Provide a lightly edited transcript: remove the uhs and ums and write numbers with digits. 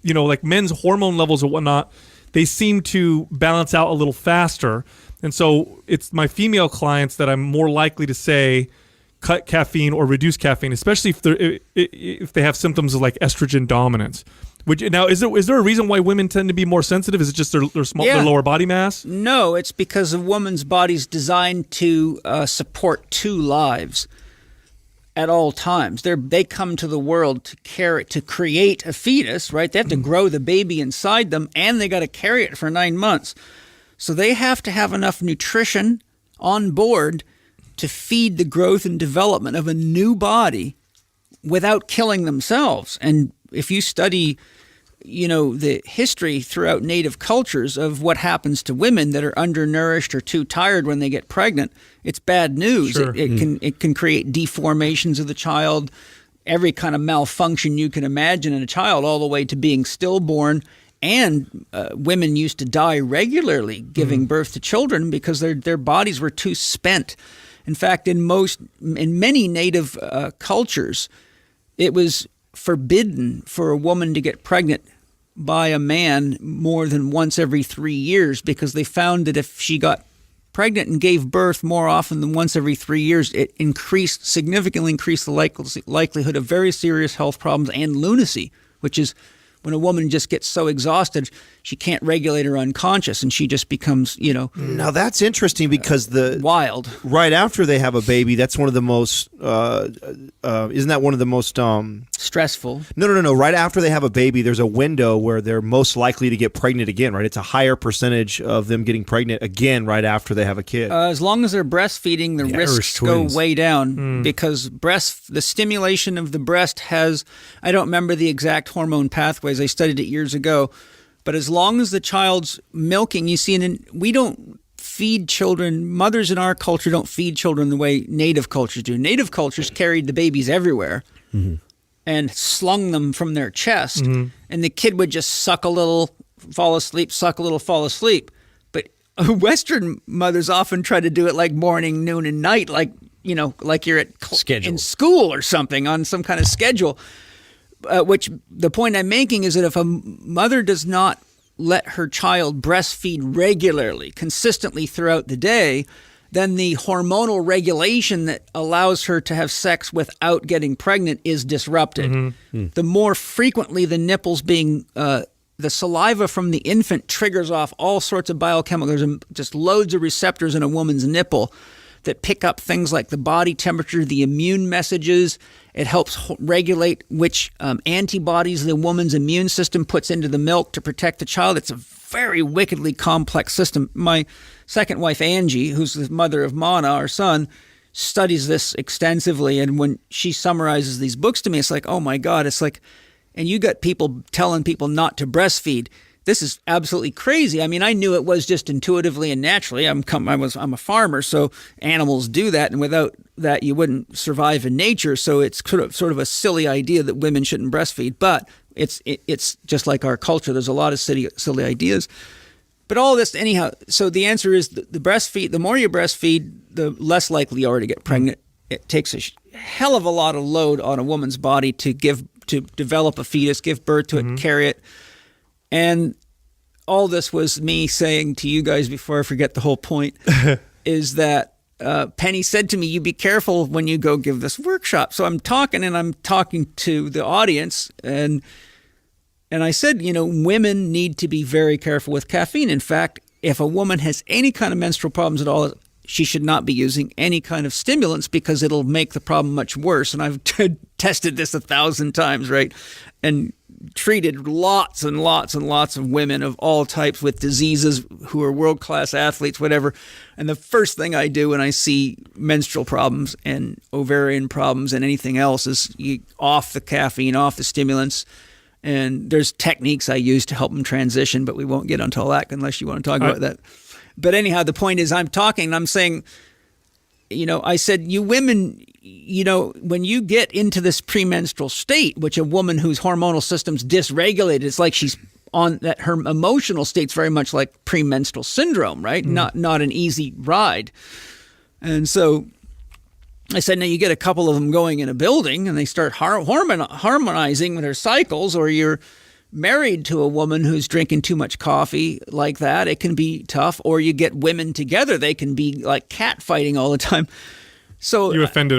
like men's hormone levels or whatnot, they seem to balance out a little faster. And so it's my female clients that I'm more likely to say cut caffeine or reduce caffeine, especially if they have symptoms of like estrogen dominance. Now, is there a reason why women tend to be more sensitive? Is it just their lower body mass? No, it's because a woman's body's designed to support two lives at all times. They come to the world to create a fetus, right? They have to grow the baby inside them, and they got to carry it for 9 months. So they have to have enough nutrition on board to feed the growth and development of a new body without killing themselves. And if you study, the history throughout native cultures of what happens to women that are undernourished or too tired when they get pregnant, it's bad news. Sure. It can create deformations of the child, every kind of malfunction you can imagine in a child, all the way to being stillborn. And women used to die regularly giving birth to children because their bodies were too spent. In fact, in many native cultures, it was forbidden for a woman to get pregnant by a man more than once every 3 years, because they found that if she got pregnant and gave birth more often than once every 3 years, it significantly increased the likelihood of very serious health problems and lunacy, which is when a woman just gets so exhausted, she can't regulate her unconscious, and she just becomes, Now that's interesting because wild. Right after they have a baby, that's one of the most. Isn't that one of the most stressful? No. Right after they have a baby, there's a window where they're most likely to get pregnant again. Right, it's a higher percentage of them getting pregnant again right after they have a kid. As long as they're breastfeeding, the risks go way down because the stimulation of the breast has. I don't remember the exact hormone pathway. I studied it years ago, but as long as the child's milking, you see, and we don't feed children, mothers in our culture don't feed children the way native cultures do. Native cultures carried the babies everywhere and slung them from their chest, and the kid would just suck a little, fall asleep, suck a little, fall asleep. But Western mothers often try to do it like morning, noon, and night, like you're in school or something on some kind of schedule. Which the point I'm making is that if a mother does not let her child breastfeed regularly, consistently throughout the day, then the hormonal regulation that allows her to have sex without getting pregnant is disrupted. The more frequently the nipples being, the saliva from the infant triggers off all sorts of biochemicals. There's just loads of receptors in a woman's nipple that pick up things like the body temperature, the immune messages. It helps regulate which antibodies the woman's immune system puts into the milk to protect the child. It's a very wickedly complex system. My second wife, Angie, who's the mother of Mana, our son, studies this extensively. And when she summarizes these books to me, it's like, oh my God, it's like, and you got people telling people not to breastfeed. This is absolutely crazy. I mean, I knew it was just intuitively and naturally. I'm a farmer, so animals do that, and without that, you wouldn't survive in nature. So it's sort of a silly idea that women shouldn't breastfeed. But it's just like our culture. There's a lot of silly ideas. But all this, anyhow. So the answer is the more you breastfeed, the less likely you are to get pregnant. It takes a hell of a lot of load on a woman's body to develop a fetus, give birth to it, carry it. And all this was me saying to you guys, before I forget the whole point, is that Penny said to me, you be careful when you go give this workshop. So I'm talking to the audience, and I said, women need to be very careful with caffeine. In fact, if a woman has any kind of menstrual problems at all, she should not be using any kind of stimulants because it'll make the problem much worse. And I've tested this 1,000 times, right? And treated lots and lots and lots of women of all types with diseases who are world-class athletes, whatever. And the first thing I do when I see menstrual problems and ovarian problems and anything else is off the caffeine, off the stimulants. And there's techniques I use to help them transition, but we won't get into all that unless you want to talk about that. But anyhow, the point is I'm talking and I'm saying, I said, you women, when you get into this premenstrual state, which a woman whose hormonal system's dysregulated, it's like she's on that, her emotional state's very much like premenstrual syndrome, right? Not an easy ride. And so I said, now you get a couple of them going in a building and they start harmonizing with their cycles, or you're married to a woman who's drinking too much coffee like that, it can be tough. Or you get women together, they can be like cat fighting all the time. So You offended